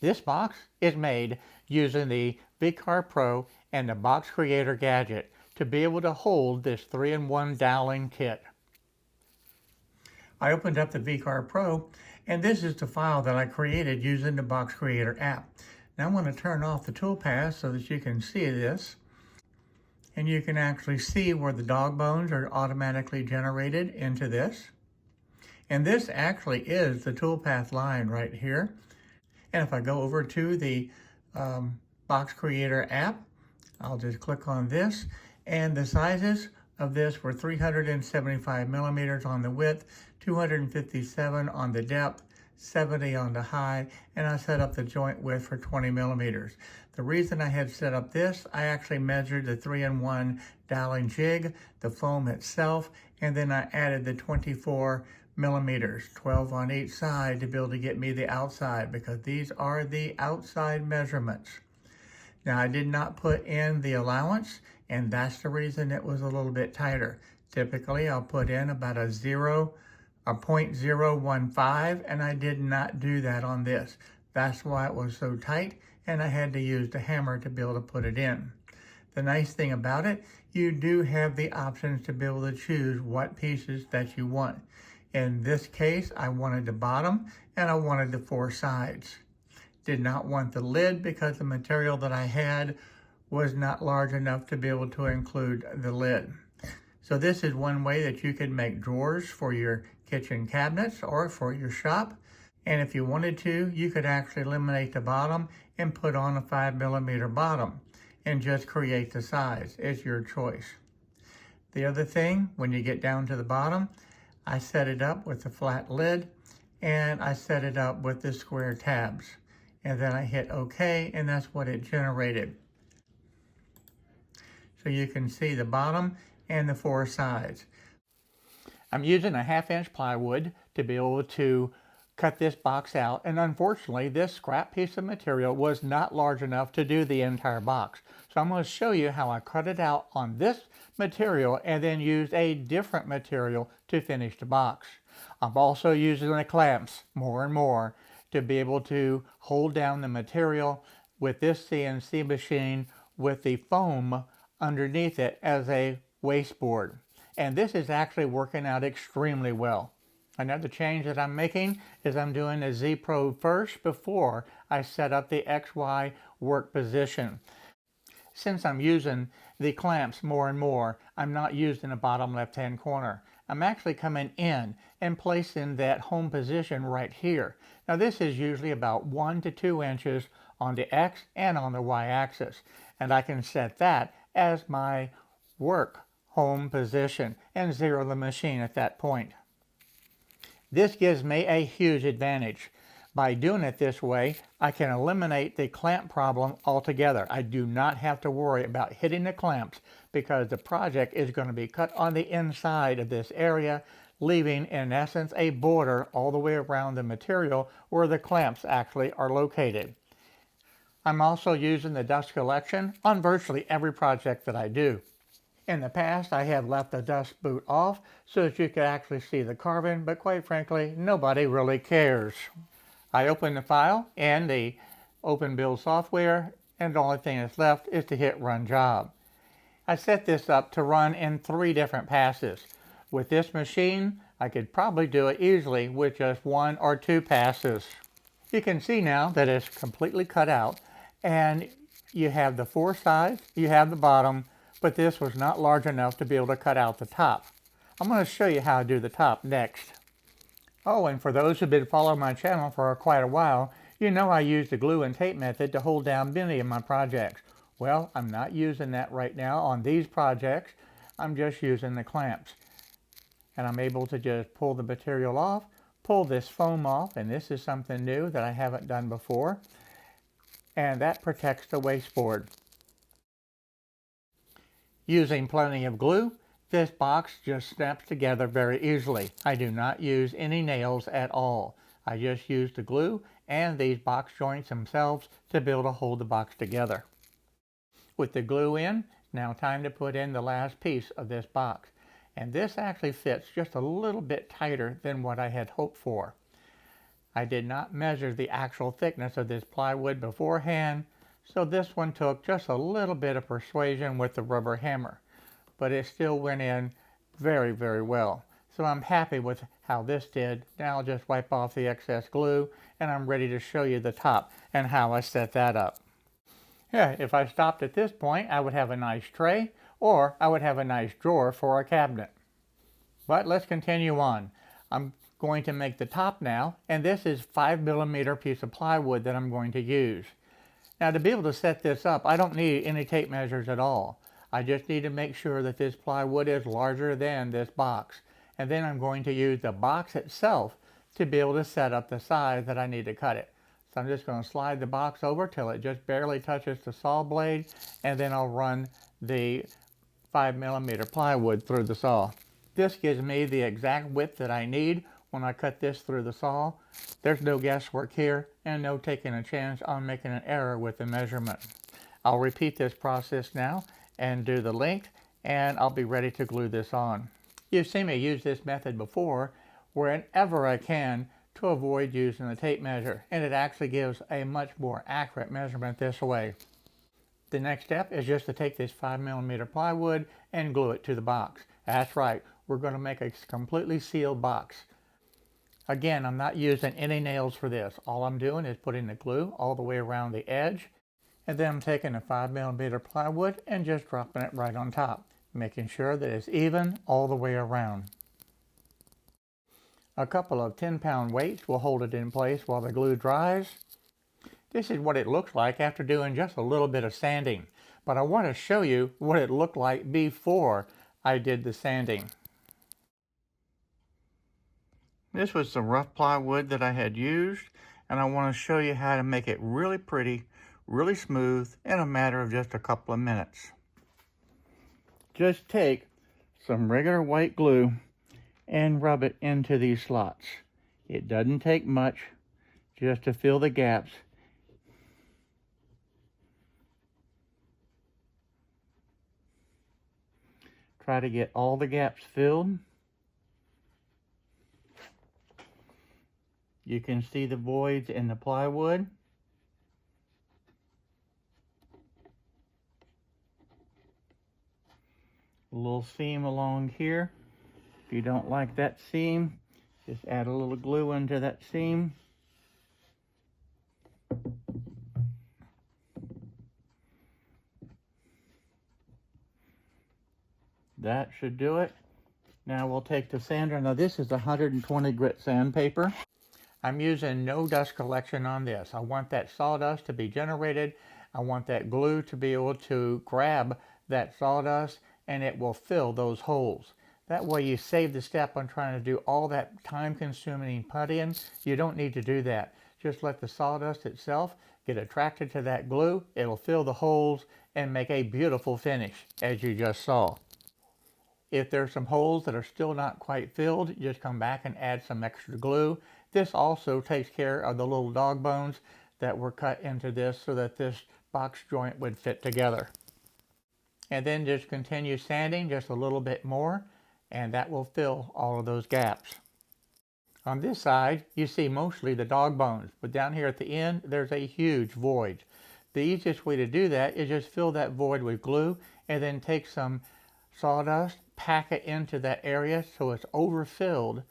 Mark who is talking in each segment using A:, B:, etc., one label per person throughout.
A: This box is made using the VCarve Pro and the Box Creator Gadget to be able to hold this 3-in-1 doweling kit. I opened up the VCarve Pro, and this is the file that I created using the Box Creator app. Now I'm going to turn off the toolpath so that you can see this. And you can actually see where the dog bones are automatically generated into this. And this actually is the toolpath line right here. And if I go over to the Box Creator app, I'll just click on this, and the sizes of this were 375 millimeters on the width, 257 on the depth, 70 on the high, and I set up the joint width for 20 millimeters. The reason I had set up this, I actually measured the 3-in-1 doweling jig, the foam itself, and then I added the 24 millimeters, 12 on each side, to be able to get me the outside, because these are the outside measurements. Now I did not put in the allowance, and that's the reason it was a little bit tighter. Typically I'll put in about a 0.015, and I did not do that on this. That's why it was so tight, and I had to use the hammer to be able to put it in. The nice thing about it, you do have the options to be able to choose what pieces that you want. In this case, I wanted the bottom and I wanted the 4 sides. Did not want the lid because the material that I had was not large enough to be able to include the lid. So this is one way that you could make drawers for your kitchen cabinets or for your shop. And if you wanted to, you could actually eliminate the bottom and put on a 5 millimeter bottom and just create the size. It's your choice. The other thing, when you get down to the bottom, I set it up with the flat lid, and I set it up with the square tabs. And then I hit OK, and that's what it generated. So you can see the bottom and the 4 sides. I'm using a 1/2-inch plywood to be able to cut this box out, and unfortunately this scrap piece of material was not large enough to do the entire box. So I'm going to show you how I cut it out on this material and then used a different material to finish the box. I'm also using the clamps more and more to be able to hold down the material with this CNC machine with the foam underneath it as a wasteboard. And this is actually working out extremely well. Another change that I'm making is I'm doing a Z probe first before I set up the XY work position. Since I'm using the clamps more and more, I'm not using the bottom left-hand corner. I'm actually coming in and placing that home position right here. Now this is usually about 1 to 2 inches on the X and on the Y axis. And I can set that as my work home position and zero the machine at that point. This gives me a huge advantage. By doing it this way, I can eliminate the clamp problem altogether. I do not have to worry about hitting the clamps because the project is going to be cut on the inside of this area, leaving in essence a border all the way around the material where the clamps actually are located. I'm also using the dust collection on virtually every project that I do. In the past, I have left the dust boot off so that you could actually see the carving, but quite frankly, nobody really cares. I open the file and the Open Build software, and the only thing that's left is to hit Run Job. I set this up to run in 3 different passes. With this machine, I could probably do it easily with just 1 or 2 passes. You can see now that it's completely cut out, and you have the 4 sides, you have the bottom, but this was not large enough to be able to cut out the top. I'm going to show you how to do the top next. Oh, and for those who've been following my channel for quite a while, you know I use the glue and tape method to hold down many of my projects. Well, I'm not using that right now on these projects. I'm just using the clamps. And I'm able to just pull the material off, pull this foam off, and this is something new that I haven't done before. And that protects the wasteboard. Using plenty of glue, this box just snaps together very easily. I do not use any nails at all. I just use the glue and these box joints themselves to be able to hold the box together. With the glue in, now time to put in the last piece of this box. And this actually fits just a little bit tighter than what I had hoped for. I did not measure the actual thickness of this plywood beforehand, so this one took just a little bit of persuasion with the rubber hammer, but it still went in very, very well. So I'm happy with how this did. Now I'll just wipe off the excess glue, and I'm ready to show you the top and how I set that up. Yeah, if I stopped at this point, I would have a nice tray, or I would have a nice drawer for a cabinet. But let's continue on. I'm going to make the top now, and this is 5mm piece of plywood that I'm going to use. Now, to be able to set this up, I don't need any tape measures at all. I just need to make sure that this plywood is larger than this box. And then I'm going to use the box itself to be able to set up the size that I need to cut it. So I'm just going to slide the box over till it just barely touches the saw blade, and then I'll run the 5mm plywood through the saw. This gives me the exact width that I need when I cut this through the saw. There's no guesswork here and no taking a chance on making an error with the measurement. I'll repeat this process now and do the length, and I'll be ready to glue this on. You've seen me use this method before whenever I can to avoid using the tape measure, and it actually gives a much more accurate measurement this way. The next step is just to take this 5mm plywood and glue it to the box. That's right, we're going to make a completely sealed box. Again, I'm not using any nails for this. All I'm doing is putting the glue all the way around the edge, and then I'm taking the 5mm plywood and just dropping it right on top, making sure that it's even all the way around. A couple of 10-pound weights will hold it in place while the glue dries. This is what it looks like after doing just a little bit of sanding, but I want to show you what it looked like before I did the sanding. This was the rough plywood that I had used, and I want to show you how to make it really pretty, really smooth in a matter of just a couple of minutes. Just take some regular white glue and rub it into these slots. It doesn't take much, just to fill the gaps. Try to get all the gaps filled. You can see the voids in the plywood. A little seam along here. If you don't like that seam, just add a little glue into that seam. That should do it. Now we'll take the sander. Now this is 120 grit sandpaper. I'm using no dust collection on this. I want that sawdust to be generated. I want that glue to be able to grab that sawdust, and it will fill those holes. That way you save the step on trying to do all that time-consuming puttying. You don't need to do that. Just let the sawdust itself get attracted to that glue. It'll fill the holes and make a beautiful finish, as you just saw. If there's some holes that are still not quite filled, just come back and add some extra glue. This also takes care of the little dog bones that were cut into this so that this box joint would fit together. And then just continue sanding just a little bit more, and that will fill all of those gaps. On this side, you see mostly the dog bones, but down here at the end, there's a huge void. The easiest way to do that is just fill that void with glue, and then take some sawdust, pack it into that area so it's overfilled,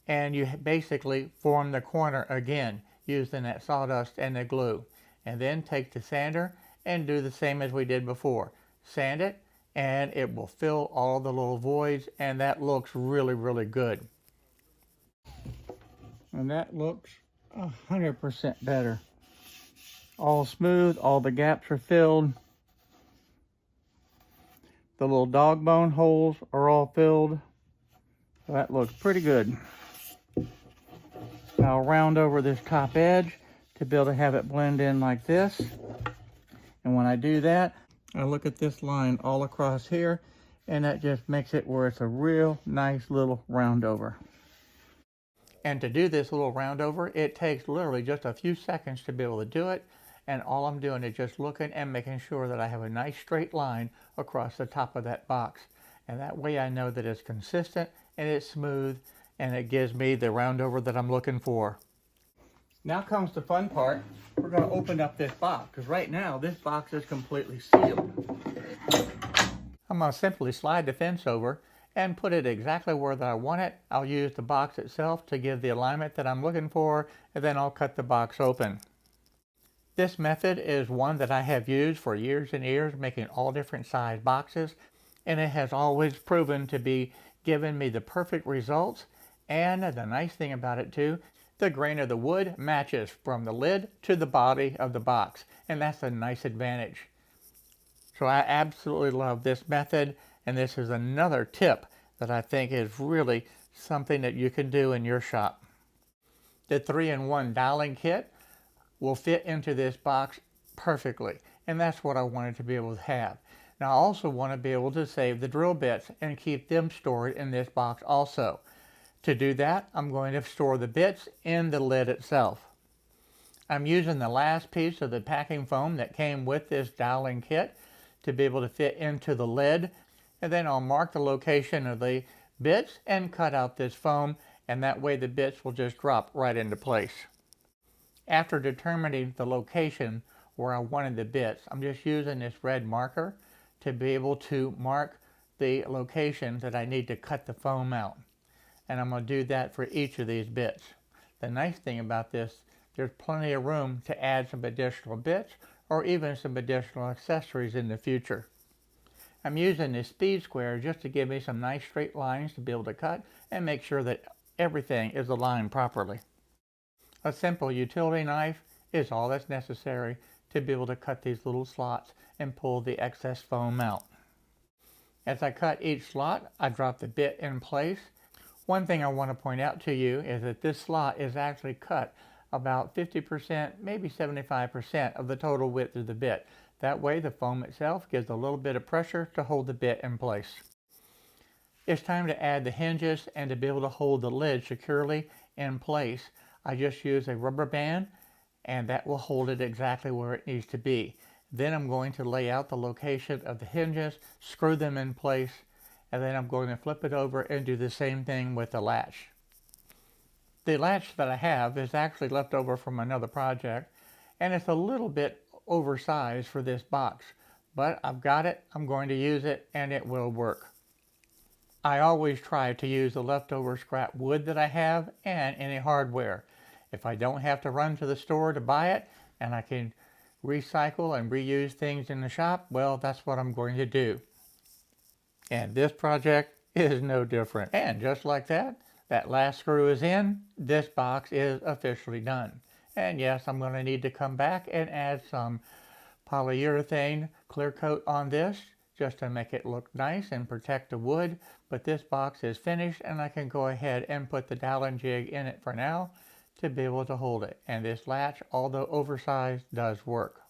A: and you basically form the corner again using that sawdust and the glue. And then take the sander and do the same as we did before. Sand it, and it will fill all the little voids, and that looks really, really good. And that looks 100% better. All smooth, all the gaps are filled. The little dog bone holes are all filled. So that looks pretty good. I'll round over this top edge to be able to have it blend in like this. And when I do that, I look at this line all across here, and that just makes it where it's a real nice little round over. And to do this little round over, it takes literally just a few seconds to be able to do it. And all I'm doing is just looking and making sure that I have a nice straight line across the top of that box. And that way I know that it's consistent and it's smooth, and it gives me the roundover that I'm looking for. Now comes the fun part. We're going to open up this box, because right now this box is completely sealed. I'm going to simply slide the fence over and put it exactly where that I want it. I'll use the box itself to give the alignment that I'm looking for, and then I'll cut the box open. This method is one that I have used for years and years, making all different size boxes, and it has always proven to be giving me the perfect results. And the nice thing about it too, the grain of the wood matches from the lid to the body of the box, and that's a nice advantage. So I absolutely love this method, and this is another tip that I think is really something that you can do in your shop. The 3-in-1 dialing kit will fit into this box perfectly, and that's what I wanted to be able to have. Now I also want to be able to save the drill bits and keep them stored in this box also. To do that, I'm going to store the bits in the lid itself. I'm using the last piece of the packing foam that came with this dialing kit to be able to fit into the lid, and then I'll mark the location of the bits and cut out this foam, and that way the bits will just drop right into place. After determining the location where I wanted the bits, I'm just using this red marker to be able to mark the location that I need to cut the foam out. And I'm going to do that for each of these bits. The nice thing about this, there's plenty of room to add some additional bits or even some additional accessories in the future. I'm using this speed square just to give me some nice straight lines to be able to cut and make sure that everything is aligned properly. A simple utility knife is all that's necessary to be able to cut these little slots and pull the excess foam out. As I cut each slot, I drop the bit in place. One thing I want to point out to you is that this slot is actually cut about 50%, maybe 75% of the total width of the bit. That way the foam itself gives a little bit of pressure to hold the bit in place. It's time to add the hinges, and to be able to hold the lid securely in place, I just use a rubber band, and that will hold it exactly where it needs to be. Then I'm going to lay out the location of the hinges, screw them in place, and then I'm going to flip it over and do the same thing with the latch. The latch that I have is actually left over from another project, and it's a little bit oversized for this box, but I've got it, I'm going to use it, and it will work. I always try to use the leftover scrap wood that I have and any hardware. If I don't have to run to the store to buy it, and I can recycle and reuse things in the shop, well, that's what I'm going to do. And this project is no different. And just like that, that last screw is in, this box is officially done. And yes, I'm going to need to come back and add some polyurethane clear coat on this just to make it look nice and protect the wood. But this box is finished, and I can go ahead and put the dialing jig in it for now to be able to hold it. And this latch, although oversized, does work.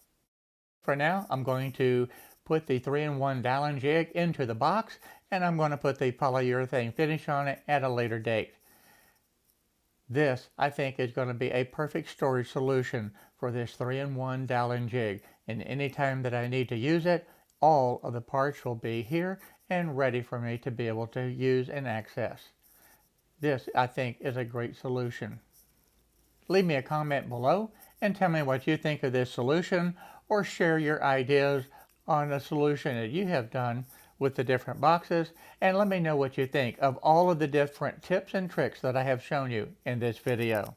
A: For now, I'm going to put the 3-in-1 dialing jig into the box, and I'm going to put the polyurethane finish on it at a later date. This, I think, is going to be a perfect storage solution for this 3-in-1 dialing jig. And anytime that I need to use it, all of the parts will be here and ready for me to be able to use and access. This, I think, is a great solution. Leave me a comment below and tell me what you think of this solution, or share your ideas on the solution that you have done with the different boxes, and let me know what you think of all of the different tips and tricks that I have shown you in this video.